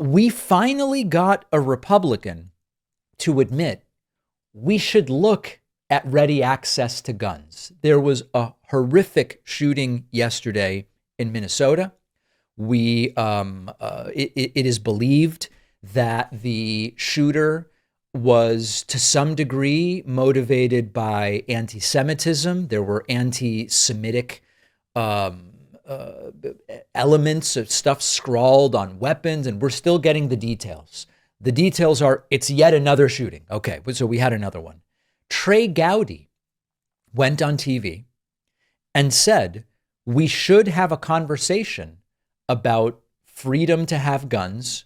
We finally got a Republican to admit we should look at ready access to guns. There was a horrific shooting yesterday in Minnesota. It is believed that the shooter was to some degree motivated by anti-Semitism. There were anti-Semitic um, uh, elements of stuff scrawled on weapons, and we're still getting the details. The details are it's yet another shooting. Okay, so we had another one. Trey Gowdy went on TV and said we should have a conversation about freedom to have guns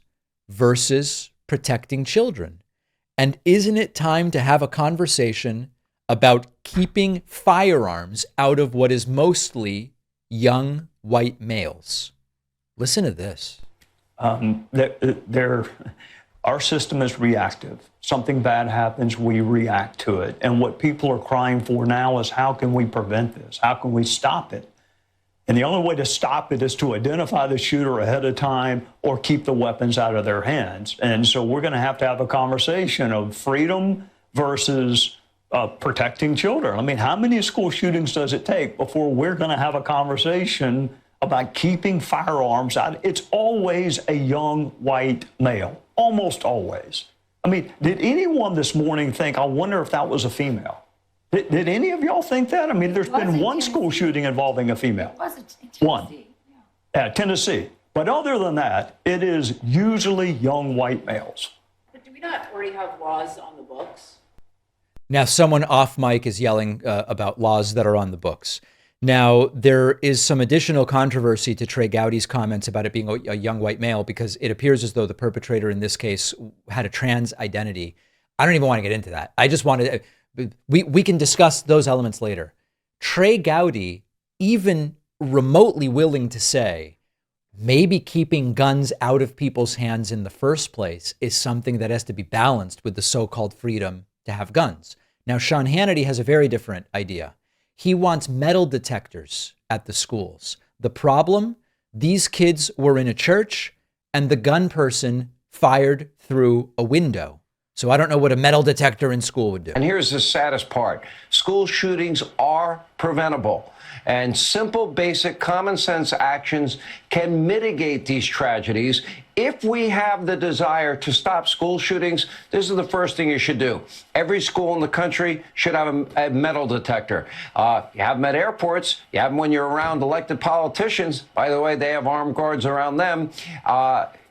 versus protecting children. And isn't it time to have a conversation about keeping firearms out of what is mostly young white males? Listen to this. Our system is reactive. Something bad happens, we react to it. And what people are crying for now is how can we prevent this? How can we stop it? And the only way to stop it is to identify the shooter ahead of time or keep the weapons out of their hands. And so we're going to have a conversation of freedom versus protecting children. I mean, how many school shootings does it take before we're going to have a conversation about keeping firearms out? It's always a young white male, almost always. I mean, did anyone this morning think, I wonder if that was a female? Did any of y'all think that? I mean, there's been one school shooting involving a female. It was in Tennessee. One. Yeah, Tennessee. But other than that, it is usually young white males. But do we not already have laws on the books? Now, someone off mic is yelling about laws that are on the books. Now, there is some additional controversy to Trey Gowdy's comments about it being a young white male, because it appears as though the perpetrator in this case had a trans identity. I don't even want to get into that. I just wanted we can discuss those elements later. Trey Gowdy, even remotely willing to say, maybe keeping guns out of people's hands in the first place is something that has to be balanced with the so-called freedom to have guns. Now, Sean Hannity has a very different idea. He wants metal detectors at the schools. The problem, these kids were in a church and the gun person fired through a window. So I don't know what a metal detector in school would do. And here's the saddest part. School shootings are preventable. And simple, basic, common sense actions can mitigate these tragedies. If we have the desire to stop school shootings, this is the first thing you should do. Every school in the country should have a metal detector. You have them at airports. You have them when you're around elected politicians. By the way, they have armed guards around them.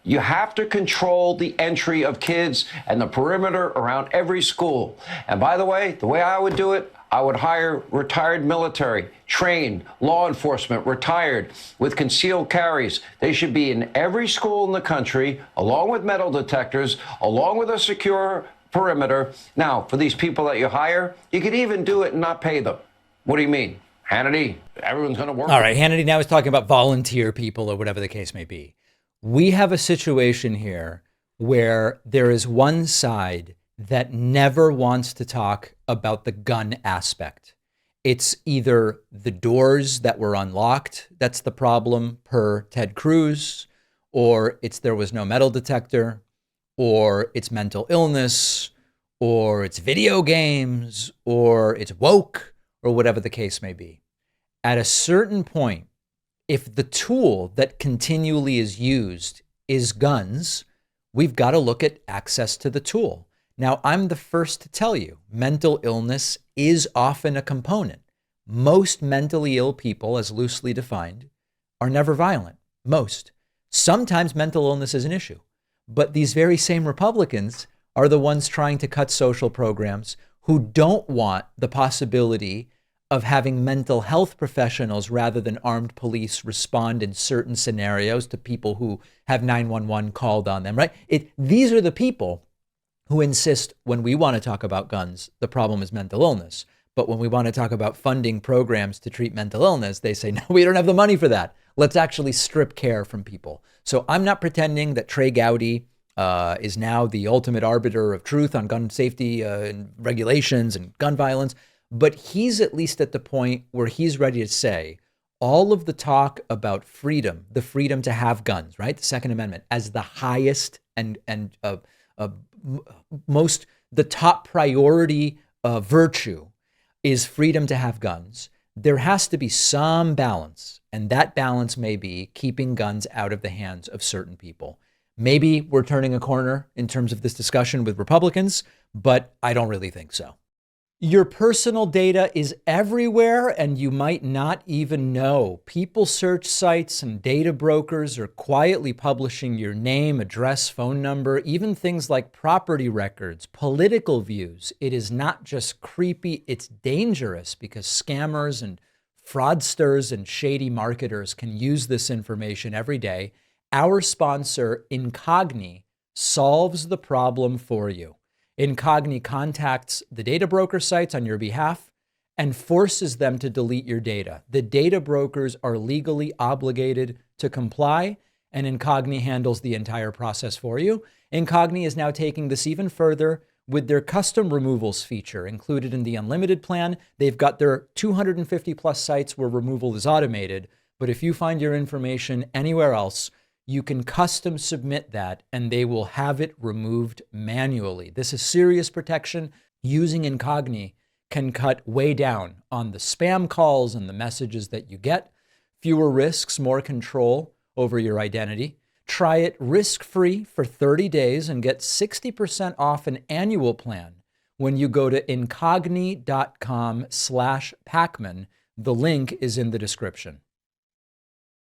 You have to control the entry of kids and the perimeter around every school. And by the way I would do it, I would hire retired military, trained, law enforcement, retired, with concealed carries. They should be in every school in the country, along with metal detectors, along with a secure perimeter. Now, for these people that you hire, you could even do it and not pay them. What do you mean? Hannity, everyone's going to work. All right, Hannity now is talking about volunteer people or whatever the case may be. We have a situation here where there is one side that never wants to talk about the gun aspect. It's either the doors that were unlocked, that's the problem per Ted Cruz, or it's there was no metal detector, or it's mental illness, or it's video games, or it's woke, or whatever the case may be. At a certain point, if the tool that continually is used is guns, we've got to look at access to the tool. Now, I'm the first to tell you, mental illness is often a component. Most mentally ill people, as loosely defined, are never violent. Most. Sometimes mental illness is an issue. But these very same Republicans are the ones trying to cut social programs who don't want the possibility of having mental health professionals rather than armed police respond in certain scenarios to people who have 911 called on them, right? These are the people who insist when we want to talk about guns, the problem is mental illness. But when we want to talk about funding programs to treat mental illness, they say, no, we don't have the money for that. Let's actually strip care from people. So I'm not pretending that Trey Gowdy is now the ultimate arbiter of truth on gun safety and regulations and gun violence. But he's at least at the point where he's ready to say all of the talk about freedom, the freedom to have guns, right? The Second Amendment as the highest and most, the top priority virtue is freedom to have guns. There has to be some balance, and that balance may be keeping guns out of the hands of certain people. Maybe we're turning a corner in terms of this discussion with Republicans, but I don't really think so. Your personal data is everywhere, and you might not even know. People search sites and data brokers are quietly publishing your name, address, phone number, even things like property records, political views. It is not just creepy, it's dangerous because scammers and fraudsters and shady marketers can use this information every day. Our sponsor, Incogni, solves the problem for you. Incogni contacts the data broker sites on your behalf and forces them to delete your data. The data brokers are legally obligated to comply, and Incogni handles the entire process for you. Incogni is now taking this even further with their custom removals feature included in the unlimited plan. They've got their 250 plus sites where removal is automated, but if you find your information anywhere else, you can custom submit that and they will have it removed manually. This is serious protection. Using Incogni can cut way down on the spam calls and the messages that you get. Fewer risks, more control over your identity. Try it risk-free for 30 days and get 60% off an annual plan when you go to incogni.com/Pakman. The link is in the description.